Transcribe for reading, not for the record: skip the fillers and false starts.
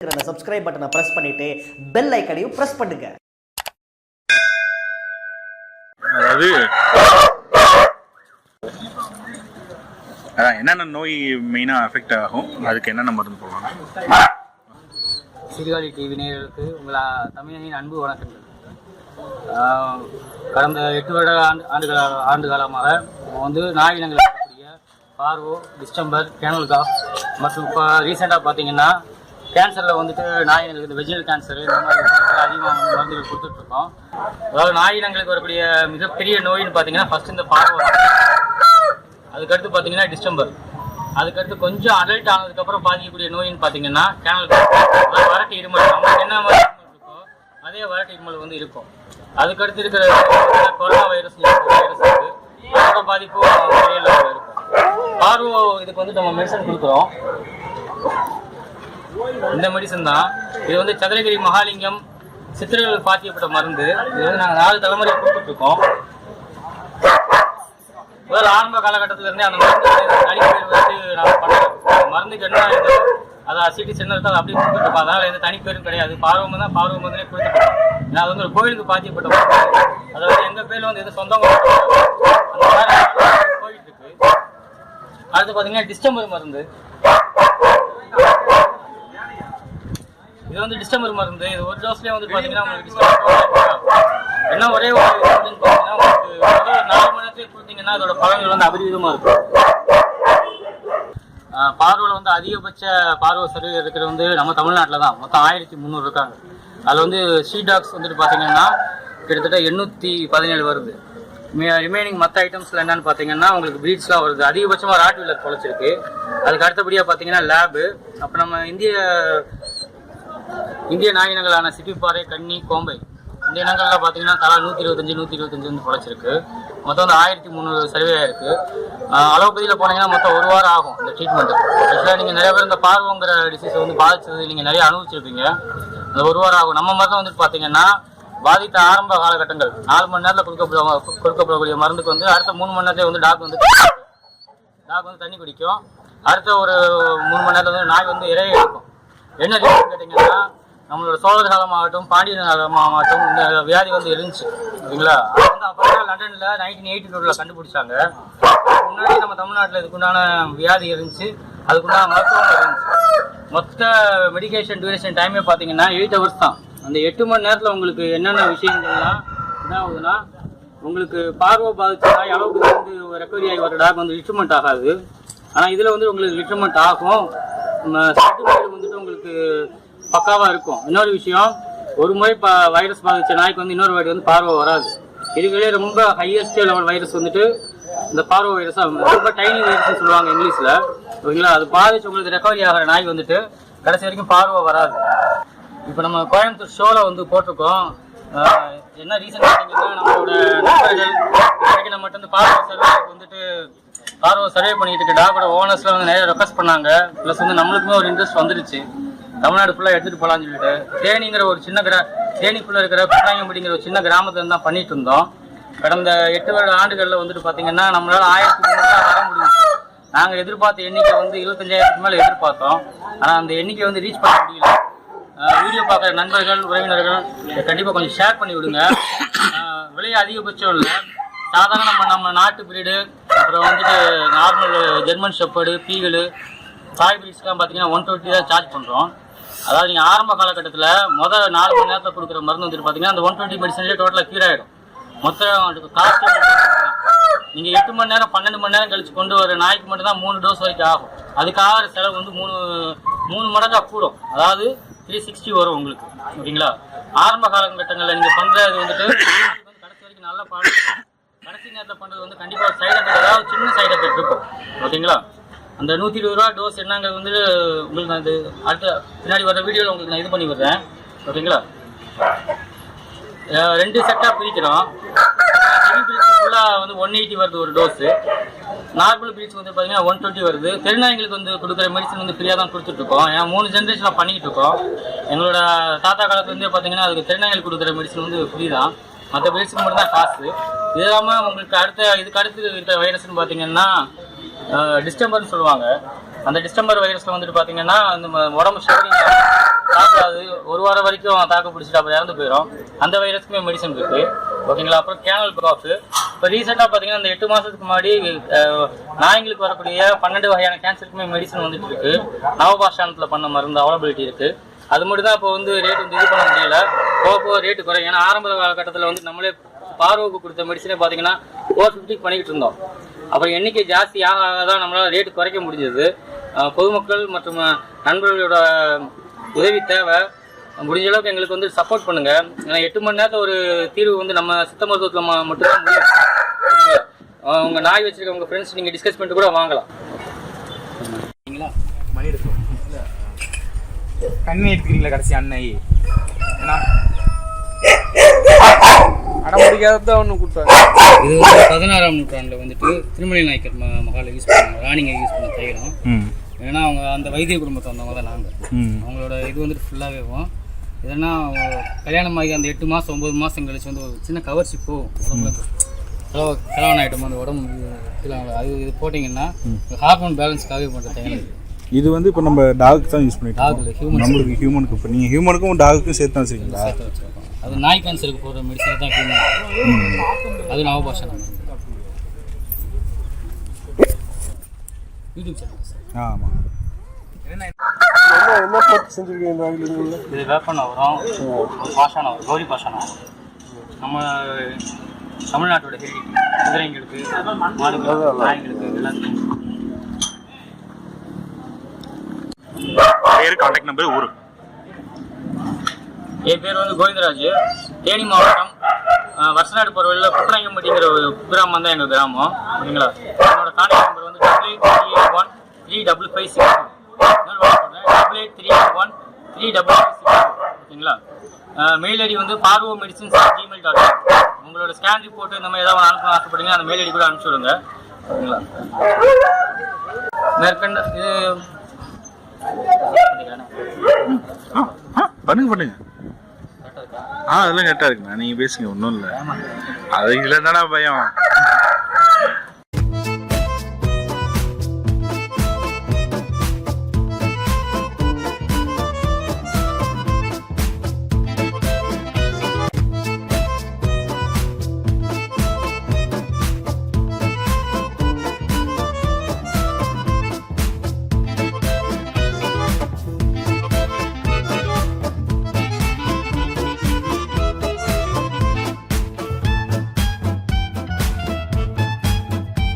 அந்த சப்ஸ்கிரைப் பட்டனை பிரஸ் பண்ணிட்டு பெல் ஐக்கனையும் பிரஸ் பண்ணுங்க. அதாவது என்னென்ன நோய் மெயினா அஃபெக்ட் ஆகும், அதுக்கு என்னென்ன மருந்து போடுவாங்க? சீர்காழி டிவி நேயர்களுக்கு உங்களை தமிழனின் அன்பு வணக்கங்கள். கடந்த 8 வருட ஆண்டு காலமாக நாய் இனங்கள் இருக்கக்கூடிய பார்வோ, டிஸ்டம்பர், கேனல் காஃப் மற்றும் இப்போ ரீசெண்டாக பார்த்தீங்கன்னா கேன்சரில் நாய் இனங்களுக்கு இந்த வெஜினல் கேன்சரு இந்த மாதிரி அதிகமாக மருந்துகள் கொடுத்துட்ருக்கோம். அதாவது நாய் இனங்களுக்கு வரக்கூடிய மிகப்பெரிய நோயின்னு பார்த்தீங்கன்னா ஃபஸ்ட்டு இந்த பார்வோ, அதுக்கடுத்து பார்த்தீங்கன்னா டிஸ்டம்பர், அதுக்கடுத்து கொஞ்சம் அடல்ட் ஆனதுக்கப்புறம் பாதிக்கக்கூடிய நோயின்னு பார்த்தீங்கன்னா கேனல் காஃப், அதாவது வறட்டு இருமல். நம்மளுக்கு என்ன மாதிரி இருமல் இருக்கோ அதே வறட்டு இருமல் இருக்கும். அதுக்கடுத்து இருக்கிற கொரோனா வைரஸ் இருக்குது, அதோட பாதிப்பும் நிறைய இருக்கும். பார்வோ இதுக்கு நம்ம மெடிசன் கொடுக்குறோம். இந்த மெடிசன் தான் இது சதுரகிரி மகாலிங்கம் சித்திரங்கள் பாத்தியப்பட்ட மருந்து. இது நாங்கள் 4 தலைமுறை கொடுத்துட்ருக்கோம். முதல் ஆரம்ப காலகட்டத்தில் இருந்தே அந்த மருந்து தனிப்பேர் நாங்கள் பண்ணுறோம். மருந்துக்கு என்ன இருக்கோ அதை அசிட்டிஸ் என்ன இருக்கோ அதை அப்படியே கொடுத்துட்ருக்கோம். அதனால் எந்த தனிப்பேரும் கிடையாது. பார்வ தான் பார்வ மருந்தே கொடுத்துருக்கோம். நான் ஒரு கோயிலுக்கு பாத்தியப்பட்ட மருந்து, அதாவது எங்கள் பேரில் எது சொந்தம் அந்த மாதிரி போயிட்டு இருக்கு. அடுத்து பார்த்தீங்கன்னா டிஸ்டம்பர் மருந்து. இது டிஸ்டம்பர் மருந்து. இது ஒரு டோஸ்லேயே பார்த்தீங்கன்னா உங்களுக்கு டிஸ்டம்பர் என்ன ஒரே ஒரு பார்த்தீங்கன்னா உங்களுக்கு 4 மணி நேரத்துலேயே கொடுத்தீங்கன்னா அதோட பலன்கள் அபரிவிதமாக இருக்கும். பார்வையில் அதிகபட்ச பார்வை சர்வே இருக்கிறது நம்ம தமிழ்நாட்டில் தான். மொத்தம் 1300 இருக்காங்க. அதில் ஸ்ட்ரீட் டாக்ஸ் பார்த்தீங்கன்னா கிட்டத்தட்ட 817 வருது. ரிமைனிங் மற்ற ஐட்டம்ஸில் என்னென்னு பார்த்தீங்கன்னா உங்களுக்கு ப்ரீட்ஸ்லாம் வருது. அதிகபட்சமாக ராட் வீலர் குறைச்சிருக்கு. அதுக்கு அடுத்தபடியாக பார்த்தீங்கன்னா லேபு, அப்போ நம்ம இந்திய நாய் இனங்களான சிப்பிப்பாறை, கன்னி, கோம்பை இந்த இனங்கள்லாம் பார்த்தீங்கன்னா தலா 125 குறைச்சிருக்கு. மொத்தம் 1300 சர்வே ஆயிருக்கு. அலோபதியில் போனீங்கன்னா மொத்தம் 1 வாரம் ஆகும் இந்த ட்ரீட்மெண்ட்டு. ஆக்சுவலாக நீங்கள் நிறைய பேர் இந்த பார்வோங்கிற டிசீஸை பாதிச்சது நீங்கள் நிறைய அனுபவிச்சிருப்பீங்க. அந்த 1 வாரம் ஆகும். நம்ம மருந்து பார்த்தீங்கன்னா பாதித்த ஆரம்ப காலகட்டங்கள் 4 மணி நேரத்தில் கொடுக்கப்படக்கூடிய மருந்துக்கு அடுத்த 3 மணி நேரத்தில் டாக் தண்ணி குடிக்கும். அடுத்த ஒரு 3 மணி நேரத்தில் நாய் இறைய எடுக்கும். என்ன ரீசன் கேட்டிங்கன்னா நம்மளோட சோழர் காலமாகட்டும் பாண்டியன் காலமாகட்டும் இந்த வியாதி இருந்துச்சு சரிங்களா. அது அப்போ லண்டனில் 1982 கண்டுபிடிச்சாங்க. முன்னாடி நம்ம தமிழ்நாட்டில் இதுக்குண்டான வியாதி இருந்துச்சு, அதுக்குண்டான மருத்துவம் இருந்துச்சு. மொத்த மெடிக்கேஷன் டியூரேஷன் டைமே பார்த்தீங்கன்னா 8 ஹவர்ஸ் தான். அந்த 8 மணி நேரத்தில் உங்களுக்கு என்னென்ன விஷயங்கள்லாம் என்ன ஆகுதுன்னா, உங்களுக்கு பார்வை பாதிச்ச நாய் அளவுக்கு ரெக்கவரி ஆகி வர டாக் லிட்ரமெண்ட் ஆகாது. ஆனால் இதில் உங்களுக்கு லிட்ரமெண்ட் ஆகும். உங்களுக்கு பக்காவாக இருக்கும். இன்னொரு விஷயம், ஒரு முறை வைரஸ் பாதிச்ச நாய்க்கு இன்னொரு வாட்டி பார்வை வராது. இதுகளே ரொம்ப ஹையஸ்ட் லெவல் வைரஸ் இந்த பார்வை வைரஸ் ரொம்ப டைனி வைரஸ்ன்னு சொல்லுவாங்க இங்கிலீஷில் ஓகேங்களா. அது பாதிச்சு உங்களுக்கு ரெக்கவரி ஆகிற நாய் கடைசி வரைக்கும் பார்வை வராது. இப்போ நம்ம கோயம்புத்தூர் ஷோவில் போட்டிருக்கோம். என்ன ரீசன் பார்த்தீங்கன்னா நம்மளோட நண்பர்கள் நம்ம மட்டும் பார்வை சர்வே பண்ணிட்டு இருக்க டாகோட ஓனர்ஸ்லாம் நிறைய ரெக்வஸ்ட் பண்ணாங்க. ப்ளஸ் நம்மளுக்குமே ஒரு இன்ட்ரெஸ்ட் வந்துருச்சு. தமிழ்நாடு ஃபுல்லாக எடுத்துகிட்டு போகலான்னு சொல்லிட்டு தேனிங்கிற ஒரு சின்ன தேனிக்குள்ளே இருக்கிற புன்னாயம்படிங்கிற ஒரு சின்ன கிராமத்தில் தான் பண்ணிட்டு இருந்தோம். கடந்த 8 வருட ஆண்டுகளில் பார்த்தீங்கன்னா நம்மளால் 1300 வர முடிஞ்சிச்சு. நாங்கள் எதிர்பார்த்த எண்ணிக்கை 25,000க்கு மேலே எதிர்பார்த்தோம். ஆனால் அந்த எண்ணிக்கை ரீச் பண்ண முடியல. வீடியோ பார்க்குற நண்பர்கள், உறவினர்கள் கண்டிப்பாக கொஞ்சம் ஷேர் பண்ணி விடுங்க. விலையை அதிகபட்சம் இல்லை, சாதாரண நம்ம நாட்டு பிரீடு, அப்புறம் நார்மல் ஜெர்மன் ஷெப்பர்டு, பீகலு, சாய் பிரீட்ஸ்லாம் பார்த்தீங்கன்னா 120 தான் சார்ஜ் பண்ணுறோம். அதாவது நீங்கள் ஆரம்ப காலகட்டத்தில் முதல் 4 மணி நேரத்தில் கொடுக்குற மருந்து பார்த்தீங்கன்னா அந்த 120 மெடிசன்லேயே டோட்டலாக க்யூர் ஆகிடும். மொத்தம் காஸ்ட் நீங்கள் 8 மணி நேரம் 12 மணி நேரம் கழிச்சு கொண்டு வர நாய்க்கு மட்டும்தான் 3 டோஸ் வரைக்கும் ஆகும். அதுக்காக செலவு 3 மடங்காக கூடும். அதாவது 360 வரும் உங்களுக்கு ஓகேங்களா. ஆரம்ப காலகட்டங்களில் நீங்கள் பண்ணுறது கடைசி வரைக்கும் நல்லா பாடம். கடைசி நேரத்தில் பண்ணுறது கண்டிப்பாக சைடு எஃபெக்ட், ஏதாவது சின்ன சைடு எஃபெக்ட் இருக்கும் ஓகேங்களா. அந்த 120 ரூபா டோஸ் என்னங்க உங்களுக்கு நான் அடுத்த பின்னாடி வர வீடியோவில் உங்களுக்கு நான் இது பண்ணி விடுறேன் ஓகேங்களா. 2 செட்டாக பிரிக்கிறோம். ஹெவி பிரீட்ஸ் ஃபுல்லாக 180 வருது ஒரு டோஸு. நார்மல் பிரீட்ஸ் பார்த்தீங்கன்னா 120 வருது. தெருநாய்களுக்கு கொடுக்குற மெடிசன் ஃப்ரீயாக தான் கொடுத்துட்ருக்கோம். ஏன்னா 3 ஜென்ரேஷனாக பண்ணிக்கிட்டு இருக்கோம். எங்களோட தாத்தா காலத்துலேருந்தே பார்த்தீங்கன்னா அதுக்கு தெருநாய்கள் கொடுக்குற மெடிசன் ஃப்ரீ தான். மற்ற பிரீட்ஸுக்கு மட்டும் தான் காசு. இது இல்லாமல் உங்களுக்கு இதுக்கு அடுத்து இருக்கிற வைரஸ்ன்னு பார்த்தீங்கன்னா டிஸ்டம்பர்னு சொல்லுவாங்க. அந்த டிஸ்டம்பர் வைரஸில் பார்த்தீங்கன்னா அந்த உடம்பு ஷேரிங் வரைக்கும் தாக்கு பிடிச்சிட்டு அப்புறம் இறந்து போயிடும். அந்த வைரஸ்க்குமே மெடிசன் இருக்கு. ஓகேங்களா. அப்புறம் கேனல் காஃப். இப்போ ரீசெண்டாக பார்த்தீங்கன்னா இந்த 8 மாதத்துக்கு முன்னாடி நாய்களுக்கு வரக்கூடிய 12 வகையான கேன்சருக்குமே மெடிசன் வந்துட்டு இருக்கு. நவபாஷானத்தில் பண்ண மருந்து அவைலபிலிட்டி இருக்கு. அது மட்டும் தான் இப்போ வந்து ரேட் வந்து இது பண்ண முடியல. போக ரேட்டு குறையும். ஏன்னா ஆரம்ப காலகட்டத்தில் வந்து நம்மளே பார்வைக்கு கொடுத்த மெடிசனே பார்த்தீங்கன்னா 450 பண்ணிக்கிட்டு இருந்தோம். அப்புறம் எண்ணிக்கை ஜாஸ்தி ஆக தான் நம்மளால் ரேட்டு குறைக்க முடிஞ்சது. பொதுமக்கள் மற்றும் நண்பர்களோட உதவி தேவை. முடிஞ்ச அளவுக்கு எங்களுக்கு வந்து சப்போர்ட் பண்ணுங்க. ஏன்னா 8 மணி நேரத்தில் ஒரு தீர்வு வந்து நம்ம சித்த மருத்துவத்தில் மட்டும்தான் முடியும். உங்க நாய் வச்சிருக்க உங்க ஃப்ரெண்ட்ஸ் நீங்க டிஸ்கஸ் பண்ணிட்டு கூட வாங்கலாம். மணி எடுக்கும் கண்ணி எடுத்துக்கிறீங்களா கடைசி அன்னை? ஏன்னா அட முடியாத ஒன்று கொடுத்தாங்க. இது வந்து 16ஆம் நூற்றாண்டில் வந்துட்டு திருமலை நாயக்கர் மகால யூஸ் பண்ணாங்க. ராணிங்க யூஸ் பண்ண தைலம். ஏன்னா அவங்க அந்த வைத்திய குடும்பத்தை வந்தவங்க தான் நாங்கள். அவங்களோட இது வந்துட்டு ஃபுல்லாகவே இதனா கல்யாணம் ஆகி அந்த 8 மாதம் 9 மாதம் கழிச்சு வந்து ஒரு சின்ன கவர்ச்சி போகும் உடம்புல. கலவான ஐட்டம் அந்த உடம்பு அது இது போட்டிங்கன்னா ஹார்மோன் பேலன்ஸ்க்காகவே பண்ணுற தைலம். இது வந்து இப்போ நம்ம டாக் தான் யூஸ் பண்ணிட்டு டாக் இல்லை, ஹியூமன். நம்மளுக்கு ஹியூமனுக்கு இப்போ நீங்கள் ஹியூமனுக்கும் டாகுக்கும் சேர்த்து தான் வச்சுருக்கீங்களா? சேர்த்து வச்சுருக்கோம். அது நாய் கேன்சருக்கு போடுற மெடிசன் தான் ஹியூமன். அது நவபாஷா நம்ம யூடியூப் சேனல் சார். ஆமாம். என்ன போட்டு செஞ்சுருக்கீங்க? இது வேப்பன வரும், பாஷான வரும், கௌரி பாஷான வரும். நம்ம தமிழ்நாட்டோட ஹெல்தி குதிரைங்களுக்கு, மாடுகளுக்கு, நாய்களுக்கு எல்லாத்துக்கும். பேர், கான்டாக்ட் நம்பர், ஊர்? என் பேர் வந்து கோவிந்தராஜ். தேனி மாவட்டம் வருஷநாடு போகிற வழியில் குப்பநாயக்கம்பட்டிங்கிற ஒரு கிராமம் தான் எங்கள் கிராமம். ஓகேங்களா. என்னோட கான்டாக்ட் நம்பர் வந்து 88313556. 88313556. ஓகேங்களா. மெயில் ஐடி வந்து parvomedicines@gmail.com. உங்களோட ஸ்கேன் ரிப்போர்ட் இந்த மாதிரி ஏதாவது அனுப்ப ஆசைப்பட்டீங்கன்னா அந்த மெயில் ஐடி கூட அனுப்பிச்சி விடுங்க. ஓகேங்களா. மேற்கண்ட இது பண்ணுங்க. அதெல்லாம் கரெக்டாக இருக்குண்ணா. நீங்கள் பேசுங்க, ஒன்றும் இல்லை. அது இல்லைன்னா பயம்.